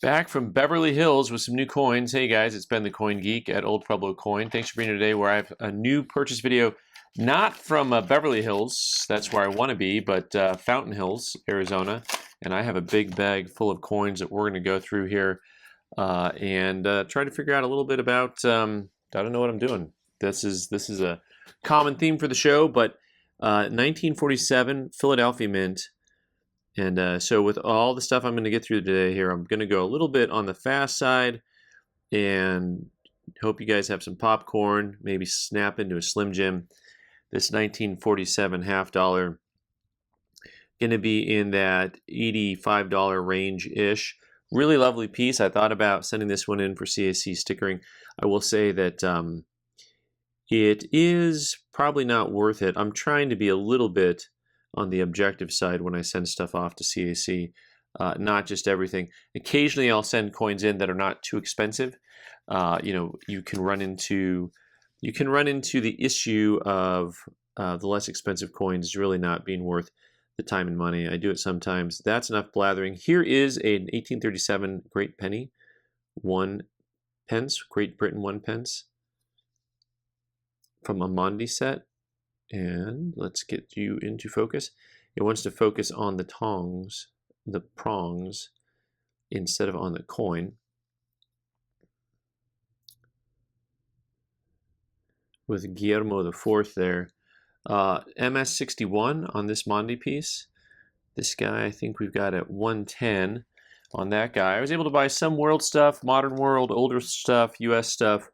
Back from Beverly Hills with some new coins. Hey guys, it's Ben the Coin Geek at Old Pueblo Coin. Thanks for being here today where I have a new purchase video, not from Beverly Hills, that's where I want to be, but Fountain Hills, Arizona. And I have a big bag full of coins that we're going to go through here and try to figure out a little bit about, I don't know what I'm doing. This is a common theme for the show, but 1947 Philadelphia Mint. And so with all the stuff I'm going to get through today here, I'm going to go a little bit on the fast side and hope you guys have some popcorn, maybe snap into a Slim Jim. This 1947 half dollar going to be in that $85 range-ish. Really lovely piece. I thought about sending this one in for CAC stickering. I will say that it is probably not worth it. I'm trying to be a little bit on the objective side when I send stuff off to CAC, not just everything. Occasionally I'll send coins in that are not too expensive. You can run into the issue of the less expensive coins really not being worth the time and money. I do it sometimes. That's enough blathering. Here is an 1837 Great Penny, 1 pence, Great Britain 1 pence, from a Maundy set. And let's get you into focus. It wants to focus on the tongs, the prongs, instead of on the coin. With Guillermo IV there. MS61 on this Maundy piece. This guy, I think we've got at 110 on that guy. I was able to buy some world stuff, modern world, older stuff, US stuff.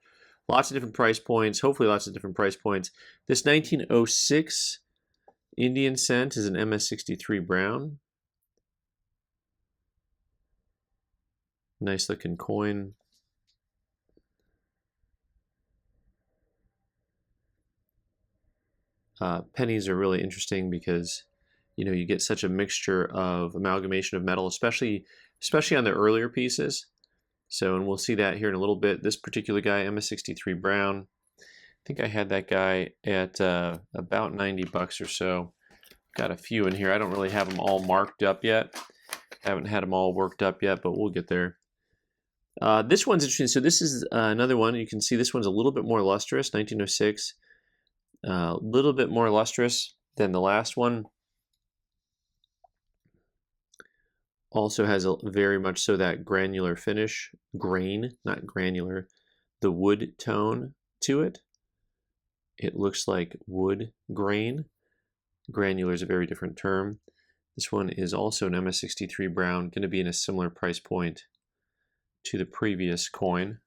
Lots of different price points, hopefully lots of different price points. This 1906 Indian cent is an MS63 brown. Nice looking coin. Pennies are really interesting because you get such a mixture of amalgamation of metal, especially on the earlier pieces. So, and we'll see that here in a little bit. This particular guy, MS63 brown, I think I had that guy at about 90 bucks or so. Got a few in here. I don't really have them all marked up yet. Haven't had them all worked up yet, but we'll get there. This one's interesting. So this is another one. You can see this one's a little bit more lustrous, 1906. A little bit more lustrous than the last one. Also has a very much so that granular finish, grain, not granular, the wood tone to it. It looks like wood grain. Granular is a very different term. This one is also an MS63 brown, going to be in a similar price point to the previous coin.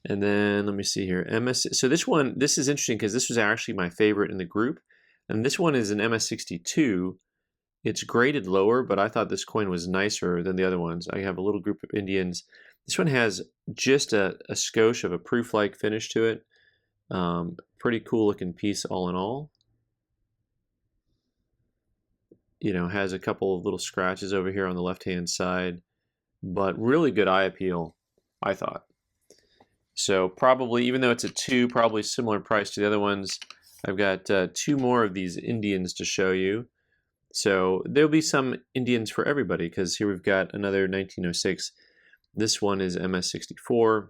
And then let me see here, so this is interesting because this was actually my favorite in the group. And this one is an MS62. It's graded lower, but I thought this coin was nicer than the other ones. I have a little group of Indians. This one has just a skosh of a proof-like finish to it. Pretty cool looking piece all in all. Has a couple of little scratches over here on the left-hand side, but really good eye appeal, I thought. So probably, even though it's a 2, probably similar price to the other ones. I've got 2 more of these Indians to show you. So there'll be some Indians for everybody because here we've got another 1906. This one is MS64.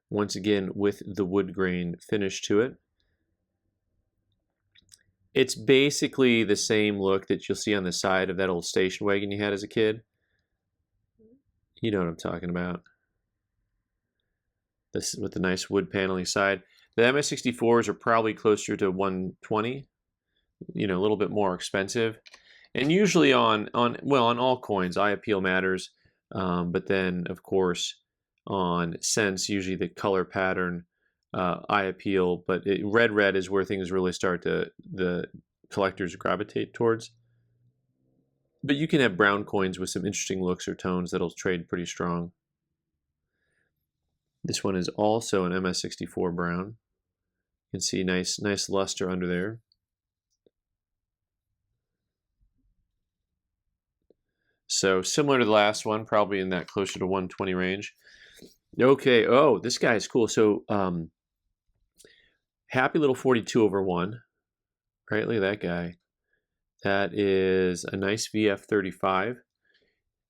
Once again with the wood grain finish to it. It's basically the same look that you'll see on the side of that old station wagon you had as a kid. You know what I'm talking about. This is with the nice wood paneling side. The MS64s are probably closer to 120. A little bit more expensive, and usually on all coins, eye appeal matters, but then of course on cents, usually the color pattern, eye appeal, but red is where things really start to the collectors gravitate towards. But you can have brown coins with some interesting looks or tones that'll trade pretty strong. This one is also an MS64 brown. You can see nice luster under there. So similar to the last one, probably in that closer to 120 range. Okay, oh, this guy is cool. So happy little 42/1, right? Look at that guy. That is a nice VF35.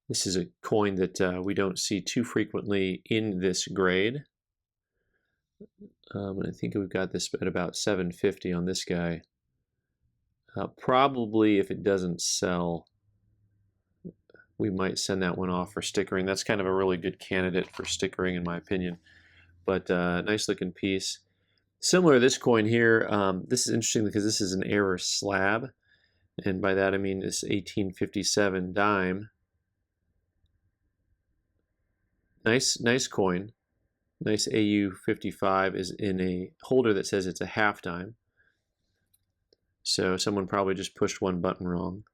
This is a coin that we don't see too frequently in this grade. And I think we've got this at about 750 on this guy. Probably if it doesn't sell, we might send that one off for stickering. That's kind of a really good candidate for stickering in my opinion. But nice looking piece. Similar to this coin here, this is interesting because this is an error slab. And by that I mean this 1857 dime. Nice coin. Nice AU55 is in a holder that says it's a half dime. So someone probably just pushed one button wrong.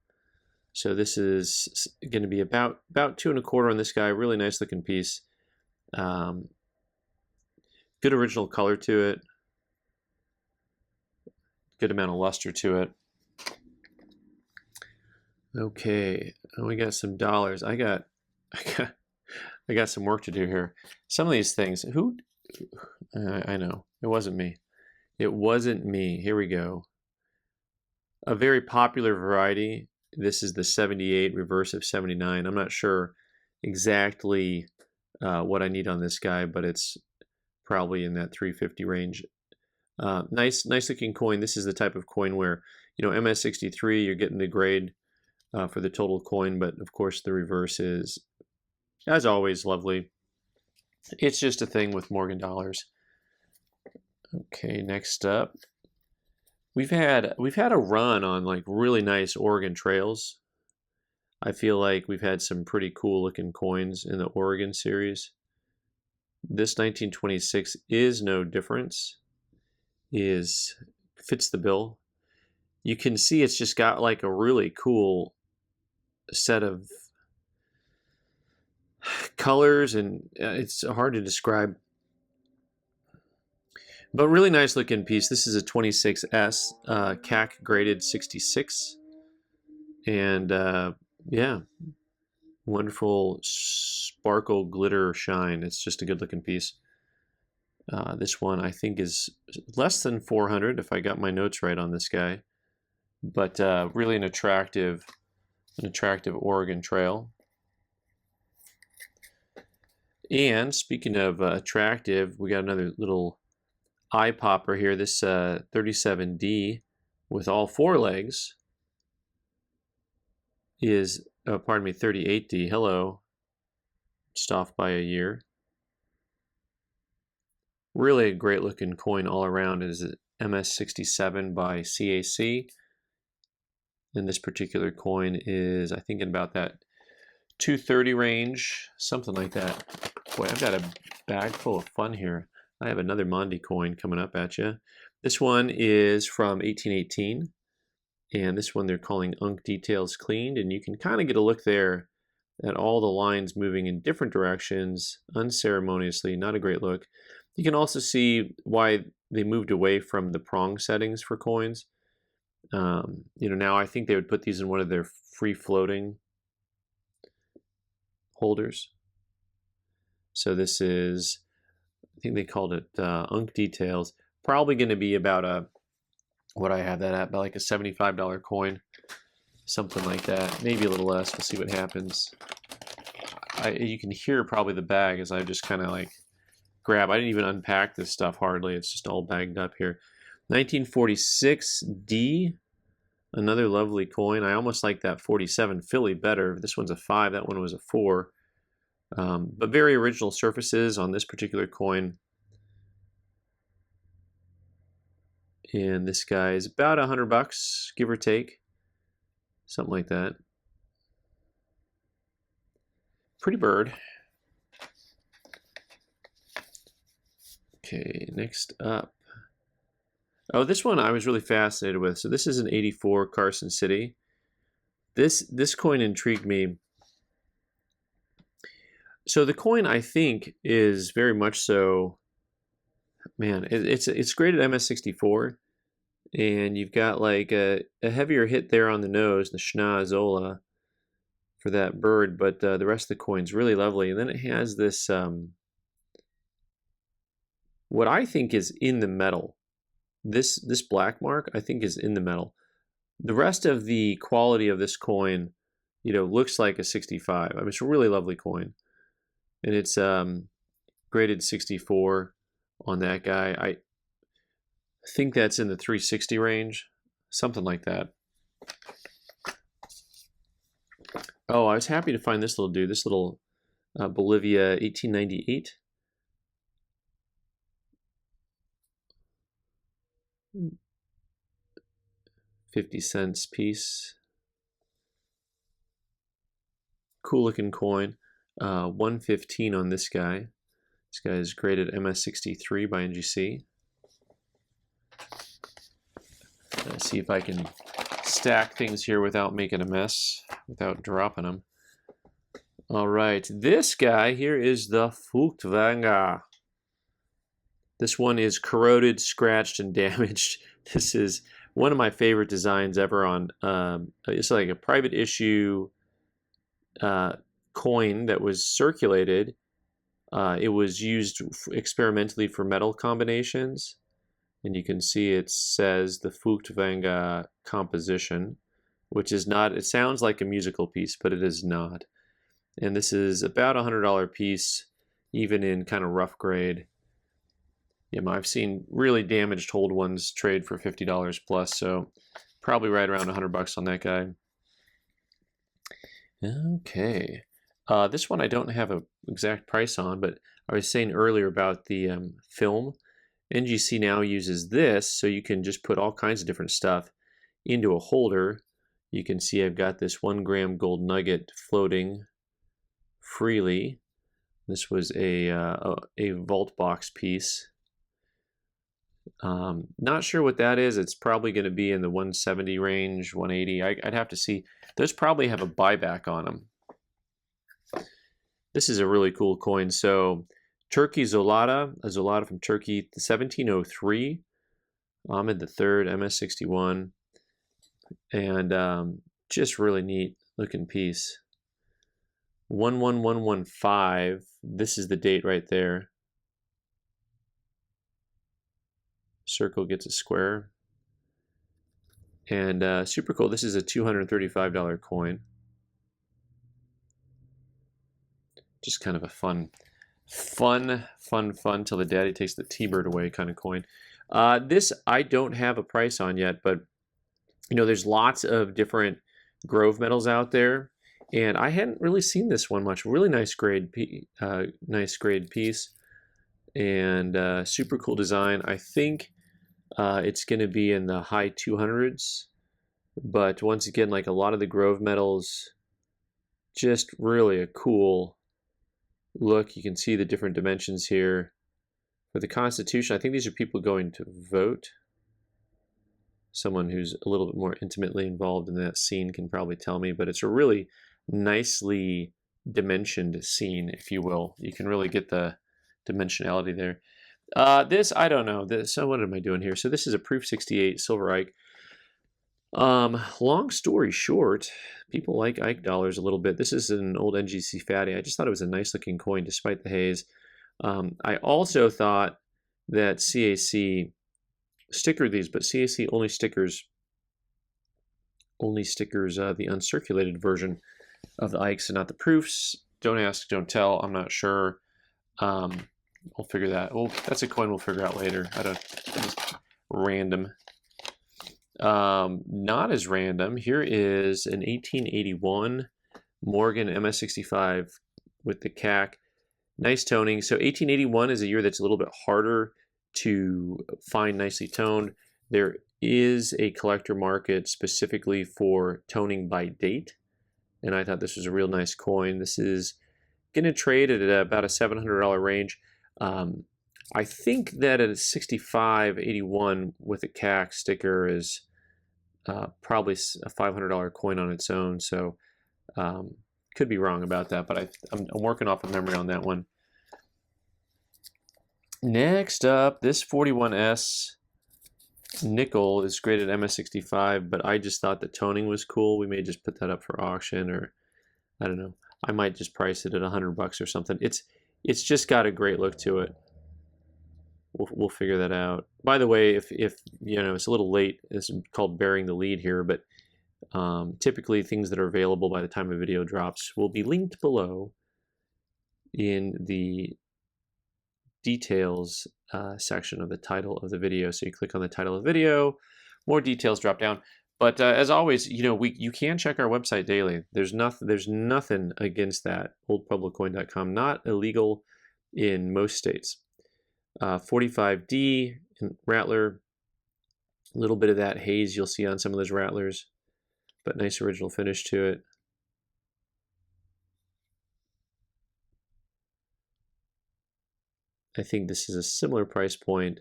So this is going to be about 2 1/4 on this guy. Really nice looking piece. Good original color to it. Good amount of luster to it. Okay, we got some dollars. I got some work to do here. Some of these things. I know it wasn't me. It wasn't me. Here we go. A very popular variety. This is the 78 reverse of 79. I'm not sure exactly what I need on this guy, but it's probably in that 350 range. Nice looking coin. This is the type of coin where, MS63, you're getting the grade for the total coin, but of course the reverse is, as always, lovely. It's just a thing with Morgan dollars. Okay, next up. We've had a run on like really nice Oregon trails. I feel like we've had some pretty cool looking coins in the Oregon series. This 1926 is no difference. Fits the bill. You can see it's just got like a really cool set of colors, and it's hard to describe. But really nice looking piece. This is a 26S CAC graded 66. And yeah, wonderful sparkle, glitter, shine. It's just a good looking piece. This one I think is less than 400 if I got my notes right on this guy. But really an attractive Oregon trail. And speaking of attractive, we got another little eye popper here. This 37D with all 4 legs is, pardon me, 38D. Hello, just off by a year. Really a great looking coin all around. It is an MS67 by CAC. And this particular coin is, I think, in about that 230 range, something like that. Boy, I've got a bag full of fun here. I have another Maundy coin coming up at you. This one is from 1818, and this one they're calling Unk Details Cleaned, and you can kind of get a look there at all the lines moving in different directions, unceremoniously, not a great look. You can also see why they moved away from the prong settings for coins. Now I think they would put these in one of their free-floating holders. So this is, I think they called it Unk Details. Probably going to be about what I have that at, about like a $75 coin, something like that. Maybe a little less. We'll see what happens. You can hear probably the bag as I just kind of like grab. I didn't even unpack this stuff hardly. It's just all bagged up here. 1946D, another lovely coin. I almost like that 47 Philly better. This one's a 5. That one was a 4. But very original surfaces on this particular coin. And this guy is about $100, give or take. Something like that. Pretty bird. Okay, next up. Oh, this one I was really fascinated with. So this is an 84 Carson City. This coin intrigued me. So the coin, I think, is very much so, man, it's graded MS64, and you've got like a heavier hit there on the nose, the Schna Zola for that bird, but the rest of the coin's really lovely. And then it has this, what I think is in the metal. This black mark, I think, is in the metal. The rest of the quality of this coin you know, looks like a 65. I mean, it's a really lovely coin. And it's graded 64 on that guy. I think that's in the 360 range, something like that. Oh, I was happy to find this little dude, this little Bolivia 1898. $0.50 piece. Cool looking coin. 115 on this guy. This guy is graded MS63 by NGC. Let's see if I can stack things here without making a mess, without dropping them. All right, this guy here is the Furtwängler. This one is corroded, scratched, and damaged. This is one of my favorite designs ever on, it's like a private issue coin that was circulated. It was used experimentally for metal combinations. And you can see it says the Furtwängler composition, which is not, it sounds like a musical piece, but it is not. And this is about a $100 piece, even in kind of rough grade. You know, I've seen really damaged hold ones trade for $50 plus, so probably right around $100 on that guy. Okay. This one I don't have an exact price on, but I was saying earlier about the film. NGC now uses this, so you can just put all kinds of different stuff into a holder. You can see I've got this 1 gram gold nugget floating freely. This was a vault box piece. Not sure what that is. It's probably going to be in the 170 range, 180. I'd have to see. Those probably have a buyback on them. This is a really cool coin. So Turkey Zolata, a Zolata from Turkey, 1703, Ahmed III, MS61, and just really neat looking piece. 11115, this is the date right there. Circle gets a square. And super cool, this is a $235 coin. Just kind of a fun till the daddy takes the T-bird away kind of coin. This I don't have a price on yet, but you know, there's lots of different Grove metals out there, and I hadn't really seen this one much. Really nice grade piece, and super cool design. I think it's going to be in the high 200s, but once again, like a lot of the Grove metals, just really a cool look. You can see the different dimensions here. For the Constitution, I think these are people going to vote. Someone who's a little bit more intimately involved in that scene can probably tell me, but it's a really nicely dimensioned scene, if you will. You can really get the dimensionality there. This, I don't know. So what am I doing here? So this is a Proof 68 Silver Ike. Long story short, people like Ike dollars a little bit. This is an old NGC fatty. I just thought it was a nice looking coin despite the haze. I also thought that CAC stickered these, but CAC only stickers the uncirculated version of the Ikes and not the proofs. Don't ask, don't tell. I'm not sure. I'll figure that. Well, that's a coin we'll figure out later. Just random. Not as random. Here is an 1881 Morgan MS65 with the CAC. Nice toning. So 1881 is a year that's a little bit harder to find nicely toned. There is a collector market specifically for toning by date, and I thought this was a real nice coin. This is going to trade at about a $700 range. I think that a 6581 with a CAC sticker is probably a $500 coin on its own, so could be wrong about that, but I'm working off of memory on that one. Next up, this 41S nickel is graded MS65, but I just thought the toning was cool. We may just put that up for auction, or I don't know. I might just price it at $100 or something. It's just got a great look to it. We'll figure that out. By the way, if you know, it's a little late. It's called Bearing the Lead here, but Typically, things that are available by the time a video drops will be linked below in the details section of the title of the video. So you click on the title of the video, more details drop down. But as always, you can check our website daily. There's nothing against that. OldPuebloCoin.com, not illegal in most states. 45D Rattler, a little bit of that haze you'll see on some of those Rattlers, but nice original finish to it. I think this is a similar price point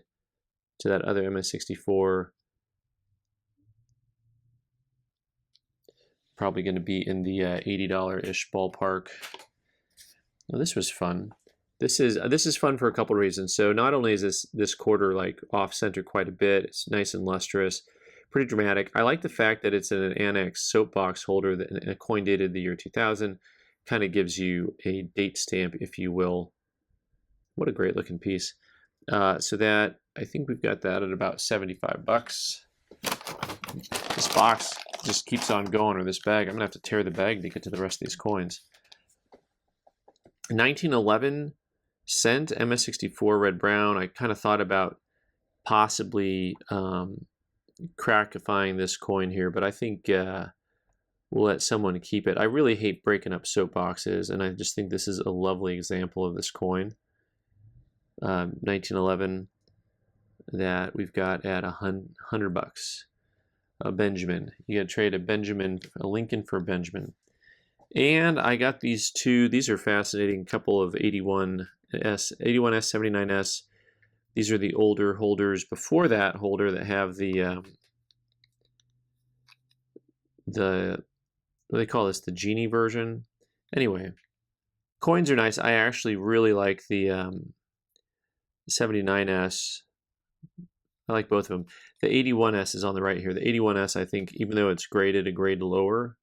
to that other MS64. Probably going to be in the $80-ish ballpark. Well, this was fun. This is fun for a couple of reasons. So not only is this quarter like off center quite a bit, it's nice and lustrous, pretty dramatic. I like the fact that it's in an annex soapbox holder, that a coin dated the year 2000, kind of gives you a date stamp, if you will. What a great looking piece. So that, I think we've got that at about 75 bucks. This box just keeps on going, or this bag. I'm gonna have to tear the bag to get to the rest of these coins. 1911 cent MS64 red brown. I kind of thought about possibly crackifying this coin here, but I think we'll let someone keep it. I really hate breaking up soapboxes, and I just think this is a lovely example of this coin. 1911 that we've got at $100 bucks. A Benjamin. You got to trade a Lincoln for a Benjamin. And I got these two. These are fascinating. Couple of 81S, 79S. These are the older holders before that holder that have the what do they call this? The genie version. Anyway, coins are nice. I actually really like the 79S. I like both of them. The 81S is on the right here. The 81S, I think, even though it's graded a grade lower,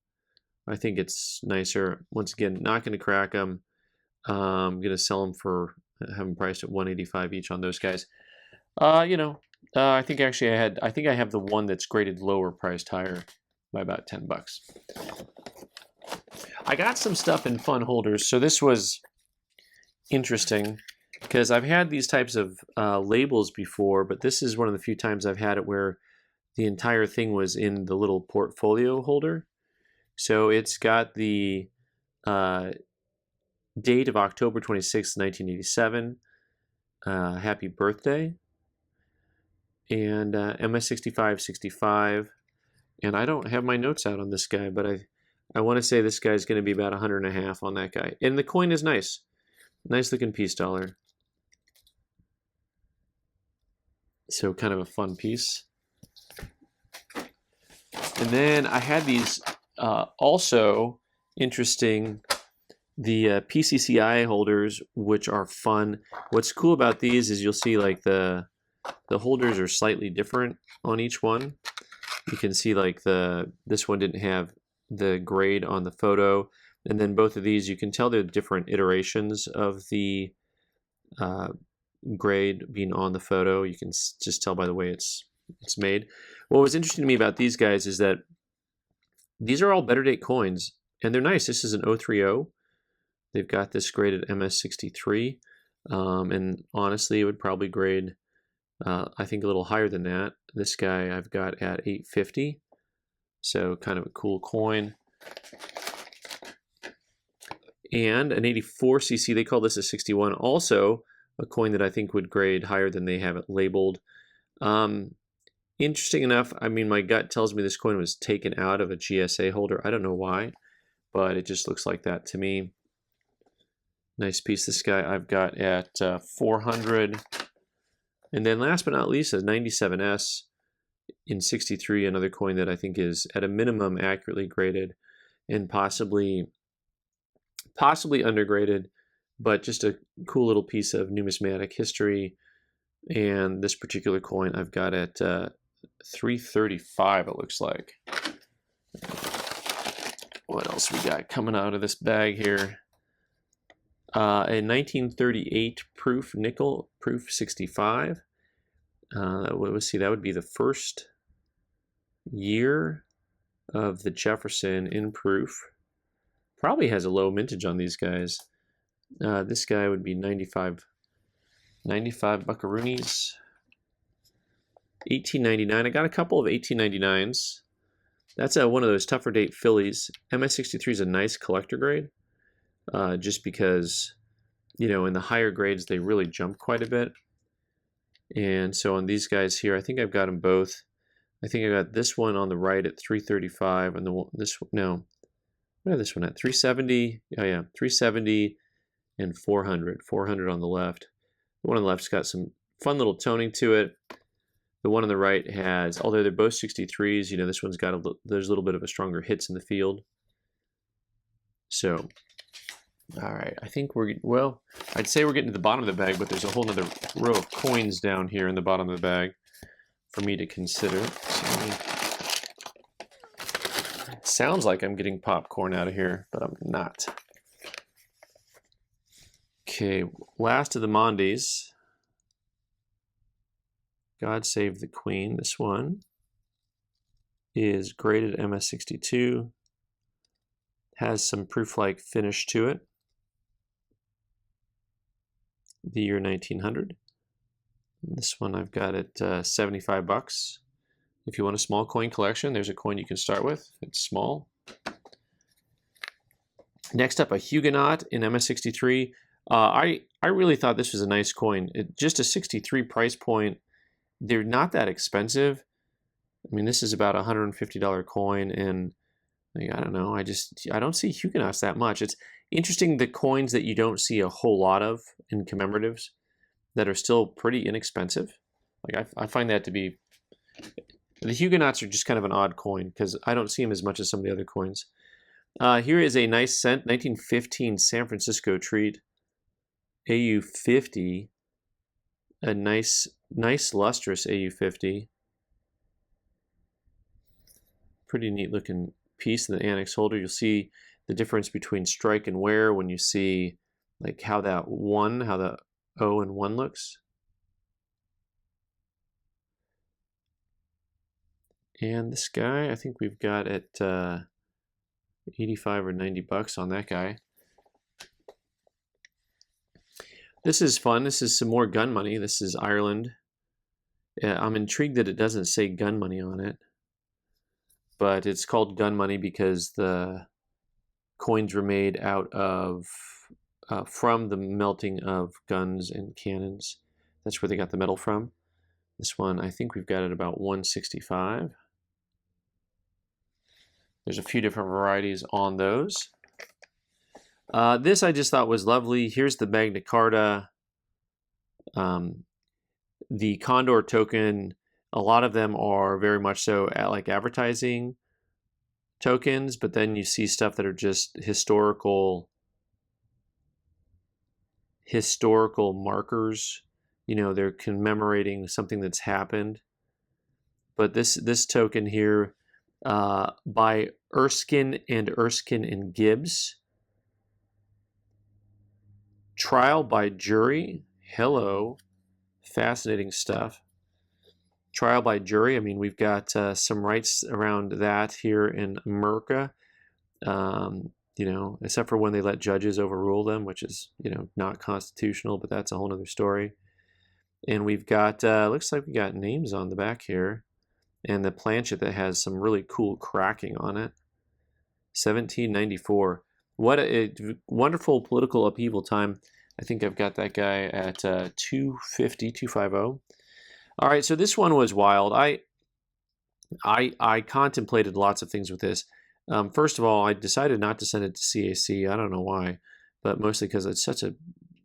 I think it's nicer. Once again, not going to crack them. I'm going to sell them for, have them priced at $185 each on those guys. I think actually I think I have the one that's graded lower priced higher by about 10 bucks. I got some stuff in fun holders. So this was interesting, because I've had these types of labels before, but this is one of the few times I've had it where the entire thing was in the little portfolio holder. So it's got the date of October 26, 1987, happy birthday, and MS6565, and I don't have my notes out on this guy, but I want to say this guy's going to be about $100.50 on that guy. And the coin is nice. Nice looking piece dollar. So kind of a fun piece. And then I had these also interesting, the PCCI holders, which are fun. What's cool about these is you'll see like the holders are slightly different on each one. You can see like this one didn't have the grade on the photo, and then both of these, you can tell they're different iterations of the grade being on the photo. You can just tell by the way it's made. What was interesting to me about these guys is that these are all better date coins, and they're nice. This is an 030. They've got this graded MS63, and honestly, it would probably grade, I think, a little higher than that. This guy I've got at 850, so kind of a cool coin. And an 84cc, they call this a 61, also a coin that I think would grade higher than they have it labeled. Interesting enough, I mean, my gut tells me this coin was taken out of a GSA holder. I don't know why, but it just looks like that to me. Nice piece. This guy I've got at 400. And then last but not least, a 97S in 63, another coin that I think is at a minimum accurately graded and possibly undergraded, but just a cool little piece of numismatic history. And this particular coin I've got at 335, it looks like. What else we got coming out of this bag here? A 1938 proof nickel, proof 65. Let's see, that would be the first year of the Jefferson in proof. Probably has a low mintage on these guys. This guy would be 95 buckaroonies. 1899. I got a couple of 1899s. That's one of those tougher date Phillies. MS63 is a nice collector grade, just because, you know, in the higher grades they really jump quite a bit. And so on these guys here, I think I've got them both. I think I got this one on the right at 335, and where this one at 370. Oh yeah, 370 and 400. 400 on the left. The one on the left's got some fun little toning to it. The one on the right has, although they're both 63s, you know, this one's got there's a little bit of a stronger hits in the field. So, all right, I think well, I'd say we're getting to the bottom of the bag, but there's a whole other row of coins down here in the bottom of the bag for me to consider. So, it sounds like I'm getting popcorn out of here, but I'm not. Okay, last of the Maundys. God Save the Queen. This one is graded MS62. Has some proof-like finish to it. The year 1900. This one I've got at 75 bucks. If you want a small coin collection, there's a coin you can start with. It's small. Next up, a Huguenot in MS63. I really thought this was a nice coin. Just a 63 price point. They're not that expensive. I mean, this is about a $150 coin, and I don't know. I don't see Huguenots that much. It's interesting, the coins that you don't see a whole lot of in commemoratives that are still pretty inexpensive. Like I find that to be, the Huguenots are just kind of an odd coin because I don't see them as much as some of the other coins. Here is a nice cent, 1915 San Francisco treat, AU50. A nice lustrous AU50. Pretty neat looking piece in the annex holder. You'll see the difference between strike and wear when you see like how the O and 1 looks. And this guy, I think we've got at 85 or 90 bucks on that guy. This is fun. This is some more gun money. This is Ireland. I'm intrigued that it doesn't say gun money on it, but it's called gun money because the coins were made out of from the melting of guns and cannons. That's where they got the metal from. This one, I think we've got it about 165. There's a few different varieties on those. This I just thought was lovely. Here's the Magna Carta. The Condor token, a lot of them are very much so like advertising tokens, but then you see stuff that are just historical markers. You know, they're commemorating something that's happened. But this token here, by Erskine and Gibbs. Trial by jury. Hello. Fascinating stuff. Trial by jury. I mean, we've got some rights around that here in America. You know, except for when they let judges overrule them, which is, you know, not constitutional, but that's a whole other story. And we've got, looks like we got names on the back here. And the planchet that has some really cool cracking on it. 1794. What a wonderful political upheaval time. I think I've got that guy at 250. All right, so this one was wild. I contemplated lots of things with this. First of all, I decided not to send it to CAC. I don't know why, but mostly because it's such a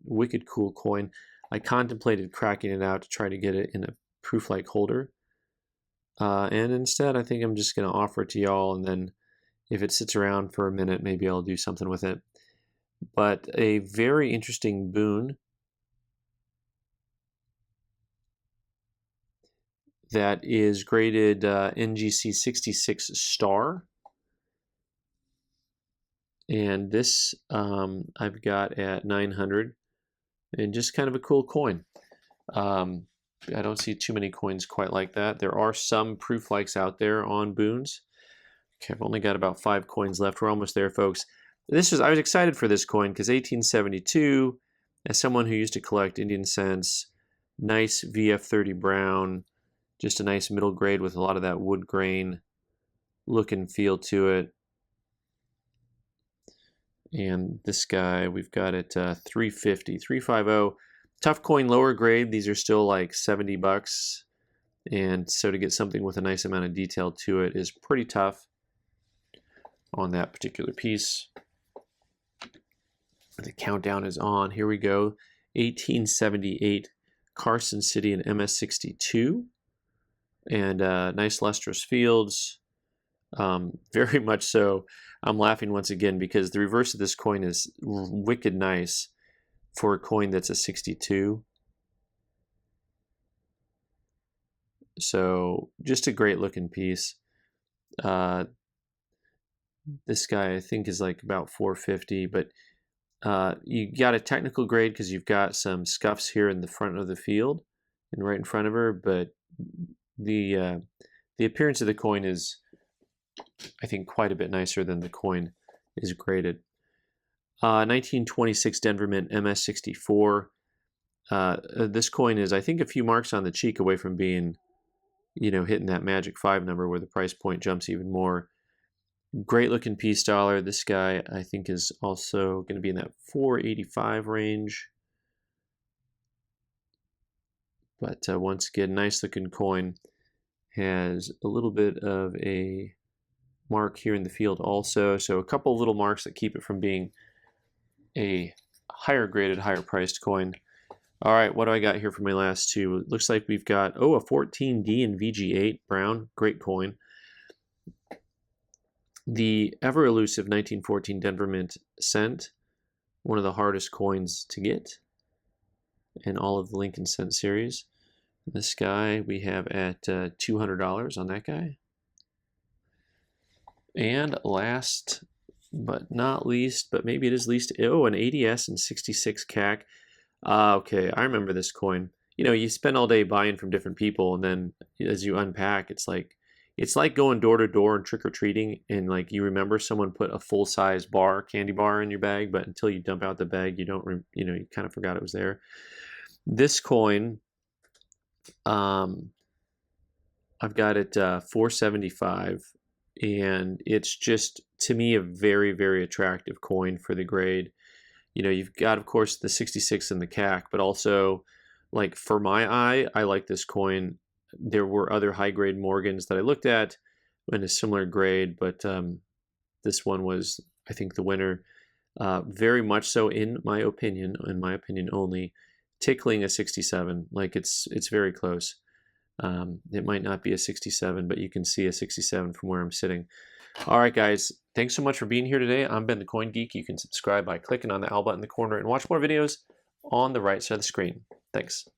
wicked cool coin. I contemplated cracking it out to try to get it in a proof-like holder. And instead, I think I'm just going to offer it to y'all, and then if it sits around for a minute, maybe I'll do something with it. But a very interesting boon that is graded NGC 66 star. And this I've got at 900, and just kind of a cool coin. I don't see too many coins quite like that. There are some proof likes out there on boons, Okay, I've only got about 5 coins left. We're almost there, folks. I was excited for this coin because 1872, as someone who used to collect Indian cents, nice VF30 brown, just a nice middle grade with a lot of that wood grain look and feel to it. And this guy, we've got it 350, 350. Tough coin, lower grade. These are still like 70 bucks. And so to get something with a nice amount of detail to it is pretty tough on that particular piece. The countdown is on. Here we go. 1878 Carson City and MS62. And nice lustrous fields. Very much so. I'm laughing once again because the reverse of this coin is wicked nice for a coin that's a 62. So just a great looking piece. This guy I think is like about 450, but you got a technical grade because you've got some scuffs here in the front of the field and right in front of her, but the appearance of the coin is, I think, quite a bit nicer than the coin is graded. 1926 Denver Mint MS64. This coin is, I think, a few marks on the cheek away from being, hitting that magic 5 number where the price point jumps even more. Great looking piece dollar. This guy, I think, is also going to be in that 485 range. But once again, nice looking coin. Has a little bit of a mark here in the field also. So a couple little marks that keep it from being a higher graded, higher priced coin. All right, what do I got here for my last two? It looks like we've got, a 14D and VG8 brown. Great coin. The ever elusive 1914 Denver Mint cent, one of the hardest coins to get in all of the Lincoln cent series. This guy we have at $200 on that guy. And last but not least, but maybe it is least, an ADS and 66 CAC. Okay, I remember this coin. You spend all day buying from different people, and then as you unpack, it's like going door to door and trick-or-treating, and like you remember someone put a full-size candy bar in your bag, but until you dump out the bag, you don't, you kind of forgot it was there. This coin, I've got it 475, and it's just, to me, a very, very attractive coin for the grade. You've got, of course, the 66 and the CAC, but also, like, for my eye, I like this coin. There were other high-grade Morgans that I looked at in a similar grade, but this one was, I think, the winner. Very much so, in my opinion only, tickling a 67. Like, it's very close. It might not be a 67, but you can see a 67 from where I'm sitting. All right, guys. Thanks so much for being here today. I'm Ben the Coin Geek. You can subscribe by clicking on the owl button in the corner and watch more videos on the right side of the screen. Thanks.